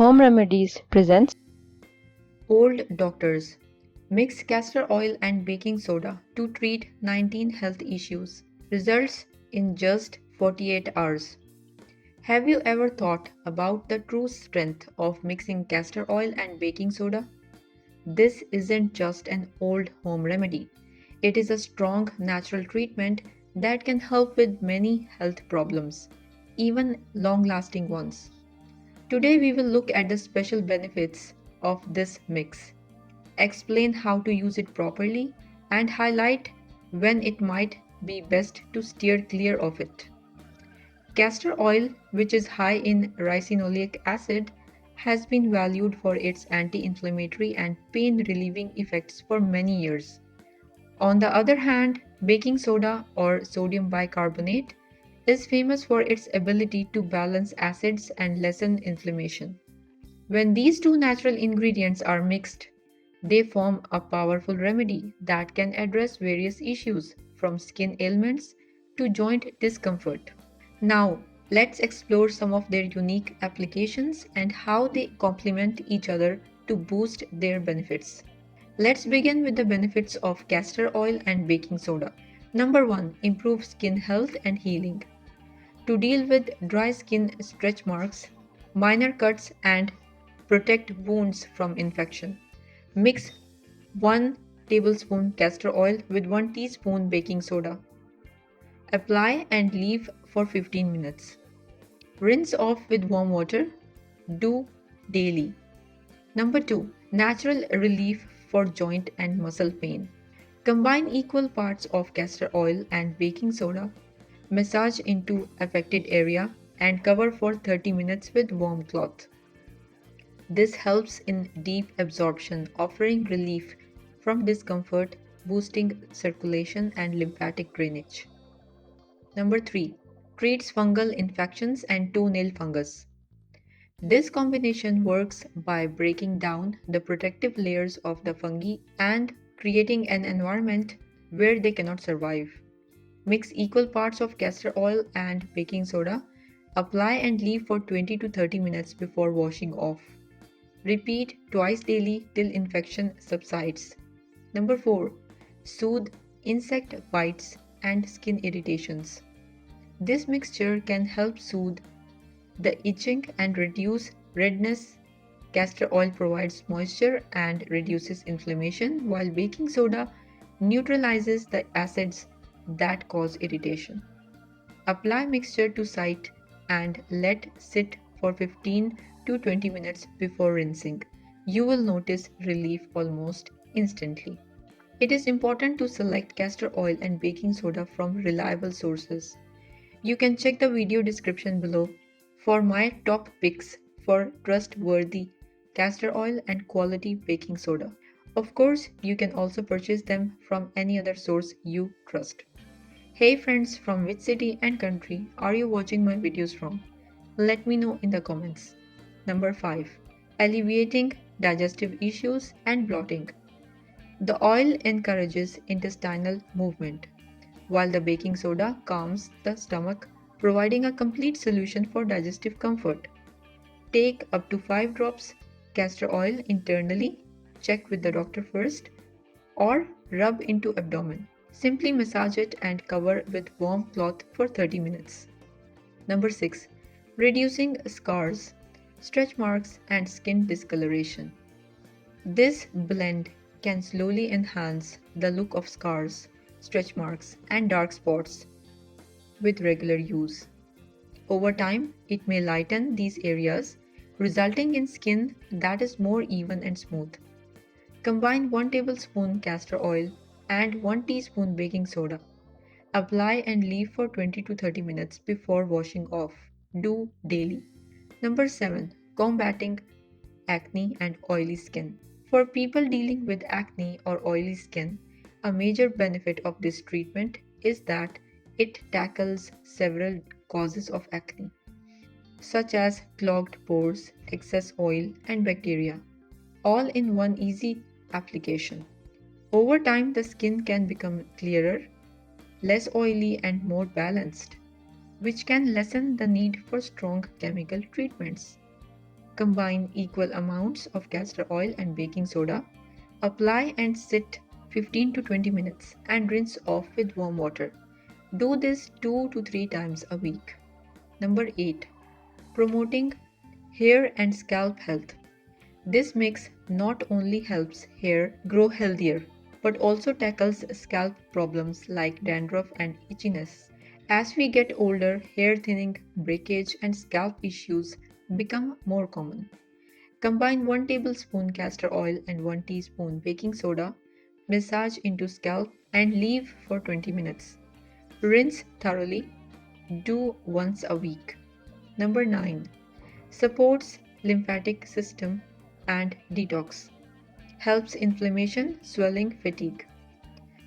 Home Remedies presents Old doctors mix castor oil and baking soda to treat 19 health issues. Results in just 48 hours. Have you ever thought about the true strength of mixing castor oil and baking soda? This isn't just an old home remedy. It is a strong natural treatment that can help with many health problems, even long lasting ones. Today we will look at the special benefits of this mix, explain how to use it properly, and highlight when it might be best to steer clear of it. Castor oil, which is high in ricinoleic acid, has been valued for its anti inflammatory and pain relieving effects for many years. On the other hand, baking soda or sodium bicarbonate is famous for its ability to balance acids and lessen inflammation. When these two natural ingredients are mixed, they form a powerful remedy that can address various issues from skin ailments to joint discomfort. Now, let's explore some of their unique applications and how they complement each other to boost their benefits. Let's begin with the benefits of castor oil and baking soda. Number 1. Improve skin health and healing. To deal with dry skin, stretch marks, minor cuts, and protect wounds from infection, mix 1 tablespoon castor oil with 1 teaspoon baking soda. Apply and leave for 15 minutes. Rinse off with warm water. Do daily. Number 2. Natural relief for joint and muscle pain. Combine equal parts of castor oil and baking soda. Massage into affected area and cover for 30 minutes with warm cloth. This helps in deep absorption, offering relief from discomfort, boosting circulation and lymphatic drainage. Number 3. Treats fungal infections and toenail fungus. This combination works by breaking down the protective layers of the fungi and creating an environment where they cannot survive. Mix equal parts of castor oil and baking soda. Apply and leave for 20 to 30 minutes before washing off. Repeat twice daily till infection subsides. Number 4. Soothe insect bites and skin irritations. This mixture can help soothe the itching and reduce redness. Castor oil provides moisture and reduces inflammation, while baking soda neutralizes the acids that cause irritation. Apply mixture to site and let sit for 15 to 20 minutes before rinsing. You will notice relief almost instantly. It is important to select castor oil and baking soda from reliable sources. You can check the video description below for my top picks for trustworthy castor oil and quality baking soda. Of course, you can also purchase them from any other source you trust. Hey friends, from which city and country are you watching my videos from? Let me know in the comments. Number 5. Alleviating digestive issues and bloating. The oil encourages intestinal movement, while the baking soda calms the stomach, providing a complete solution for digestive comfort. Take up to 5 drops castor oil internally, check with the doctor first, or rub into abdomen. Simply massage it and cover with warm cloth for 30 minutes. Number 6. Reducing scars, stretch marks, and skin discoloration. This blend can slowly enhance the look of scars, stretch marks, and dark spots with regular use. Over time, it may lighten these areas, resulting in skin that is more even and smooth. Combine 1 tablespoon castor oil and 1 teaspoon baking soda. Apply and leave for 20 to 30 minutes before washing off. Do daily. Number 7. Combating acne and oily skin. For people dealing with acne or oily skin, a major benefit of this treatment is that it tackles several causes of acne, such as clogged pores, excess oil, and bacteria, all in one easy application. Over time, the skin can become clearer, less oily, and more balanced, which can lessen the need for strong chemical treatments. Combine equal amounts of castor oil and baking soda. Apply and sit 15 to 20 minutes and rinse off with warm water. Do this 2 to 3 times a week. Number 8. Promoting hair and scalp health. This mix not only helps hair grow healthier but also tackles scalp problems like dandruff and itchiness. As we get older, hair thinning, breakage, and scalp issues become more common. Combine 1 tablespoon castor oil and 1 teaspoon baking soda, massage into scalp, and leave for 20 minutes. Rinse thoroughly. Do once a week. Number 9. Supports lymphatic system and detox. Helps inflammation, swelling, fatigue.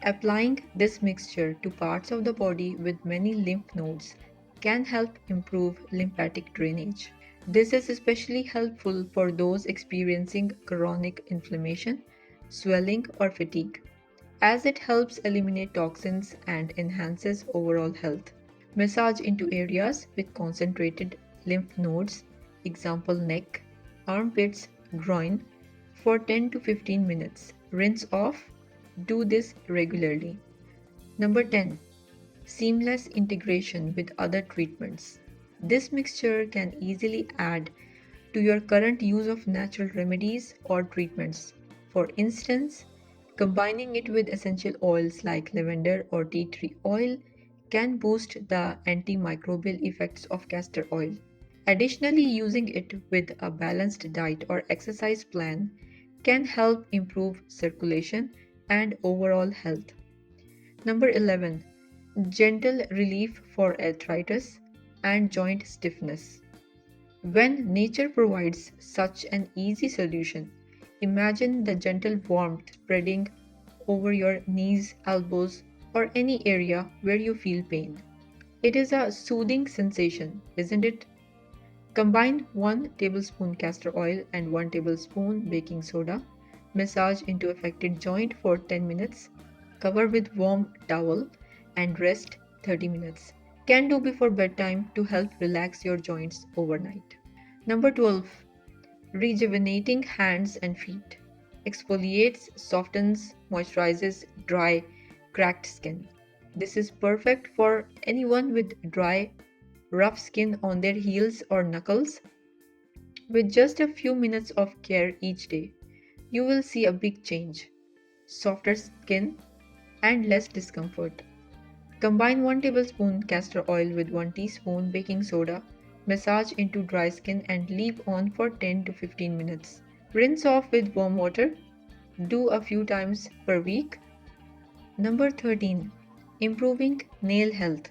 Applying this mixture to parts of the body with many lymph nodes can help improve lymphatic drainage. This is especially helpful for those experiencing chronic inflammation, swelling, or fatigue, as it helps eliminate toxins and enhances overall health. Massage into areas with concentrated lymph nodes, example neck, armpits, groin, for 10 to 15 minutes. Rinse off. Do this regularly. Number 10. Seamless integration with other treatments. This mixture can easily add to your current use of natural remedies or treatments. For instance, combining it with essential oils like lavender or tea tree oil can boost the antimicrobial effects of castor oil. Additionally, using it with a balanced diet or exercise plan can help improve circulation and overall health. Number 11. Gentle relief for arthritis and joint stiffness. When nature provides such an easy solution, imagine the gentle warmth spreading over your knees, elbows, or any area where you feel pain. It is a soothing sensation, isn't it? Combine 1 tablespoon castor oil and 1 tablespoon baking soda. Massage into affected joint for 10 minutes. Cover with warm towel and rest 30 minutes. Can do before bedtime to help relax your joints overnight. Number 12. Rejuvenating hands and feet. Exfoliates, softens, moisturizes dry, cracked skin. This is perfect for anyone with dry, rough skin on their heels or knuckles. With just a few minutes of care each day, you will see a big change: softer skin and less discomfort. Combine 1 tablespoon castor oil with 1 teaspoon baking soda, massage into dry skin and leave on for 10 to 15 minutes. Rinse off with warm water. Do a few times per week. Number 13. Improving nail health.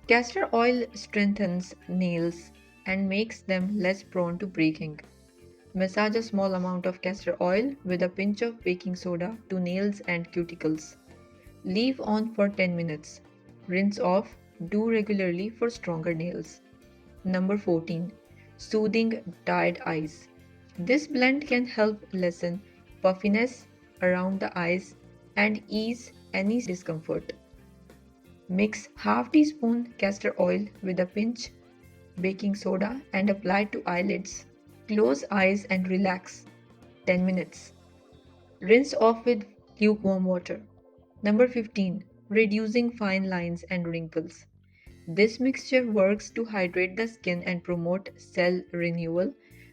Castor oil strengthens nails and makes them less prone to breaking. Massage a small amount of castor oil with a pinch of baking soda to nails and cuticles. Leave on for 10 minutes. Rinse off. Do regularly for stronger nails. Number 14. Soothing tired eyes. This blend can help lessen puffiness around the eyes and ease any discomfort. Mix half teaspoon castor oil with a pinch baking soda and apply to eyelids. Close eyes and relax 10 minutes. Rinse off with lukewarm water. Number 15. Reducing fine lines and wrinkles. This mixture works to hydrate the skin and promote cell renewal,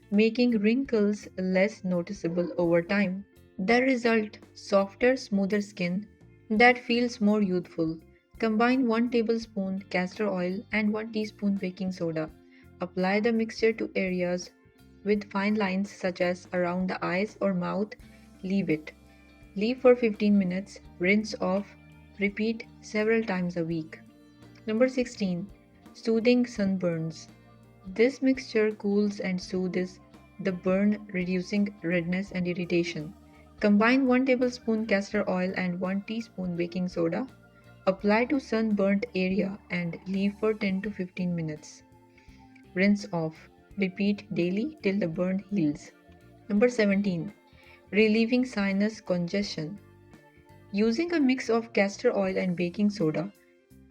making wrinkles less noticeable over time. The result: softer, smoother skin that feels more youthful. Combine 1 tablespoon castor oil and 1 teaspoon baking soda. Apply the mixture to areas with fine lines such as around the eyes or mouth. Leave it. Leave for 15 minutes. Rinse off. Repeat several times a week. Number 16. Soothing sunburns. This mixture cools and soothes the burn, reducing redness and irritation. Combine 1 tablespoon castor oil and 1 teaspoon baking soda. Apply to sunburnt area and leave for 10 to 15 minutes. Rinse off. Repeat daily till the burn heals. Number 17. Relieving sinus congestion. Using a mix of castor oil and baking soda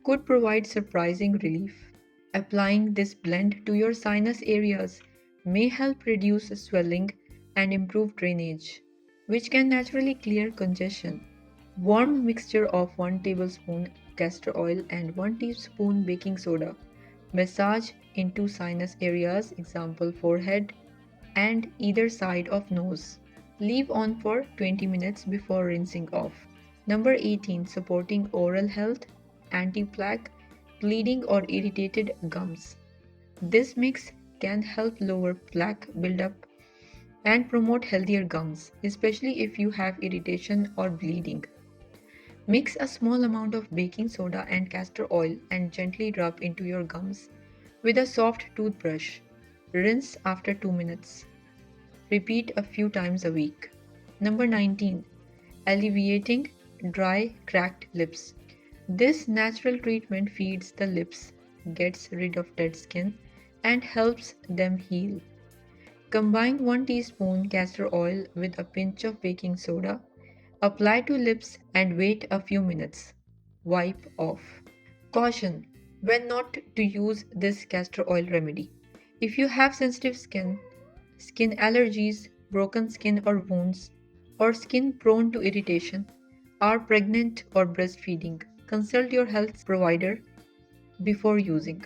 could provide surprising relief. Applying this blend to your sinus areas may help reduce swelling and improve drainage, which can naturally clear congestion. Warm mixture of 1 tablespoon castor oil and 1 teaspoon baking soda. Massage into sinus areas, example forehead and either side of nose. Leave on for 20 minutes before rinsing off. Number 18. Supporting oral health, anti-plaque, bleeding or irritated gums. This mix can help lower plaque buildup and promote healthier gums, especially if you have irritation or bleeding. Mix a small amount of baking soda and castor oil and gently rub into your gums with a soft toothbrush. Rinse after 2 minutes. Repeat a few times a week. Number 19. Alleviating dry, cracked lips. This natural treatment feeds the lips, gets rid of dead skin, and helps them heal. Combine 1 teaspoon castor oil with a pinch of baking soda. Apply to lips and wait a few minutes. Wipe off. Caution: when not to use this castor oil remedy. If you have sensitive skin, skin allergies, broken skin or wounds, or skin prone to irritation, are pregnant or breastfeeding, consult your health provider before using.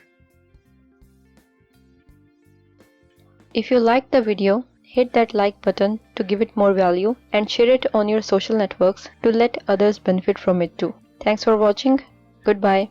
If you liked the video, hit that like button to give it more value and share it on your social networks to let others benefit from it too. Thanks for watching. Goodbye.